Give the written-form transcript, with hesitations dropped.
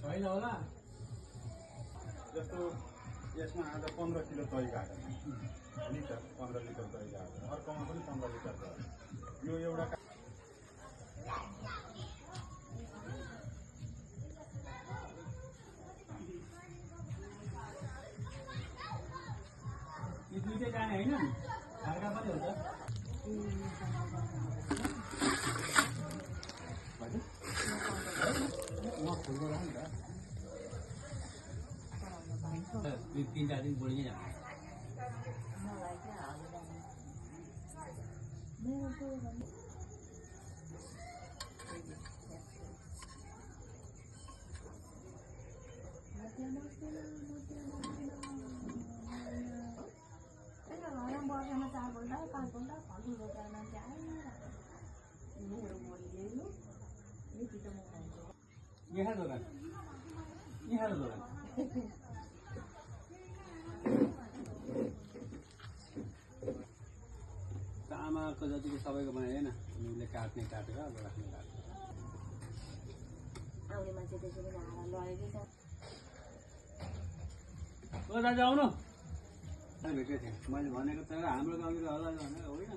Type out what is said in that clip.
छैन होला जस्तो यसमा आज 15 किलो दही गएको लिटर 15 लिटर दही गएको अर्कोमा पनि 15 लिटर गयो यो एउटा यो दुईटै जाने होइन खर्का पनि हुन्छ दुई तिन चार दिन बढी नै जान्छ वर्षमा 4 पल्ट 5 पल्ट फलफुल रोपेर मान्छे यहाँ दोकान यहाँ दोकान आमाको जतिको सबैको बनाएन उनीहरूले काट्ने काटेर अब राख्ने काटेर आउने मान्छे त्यसरी हारा लगेकै छ ओ दाजु आउनु भेटेको थिएँ मैले भनेको तर हाम्रो गाउँको होला भनेर होइन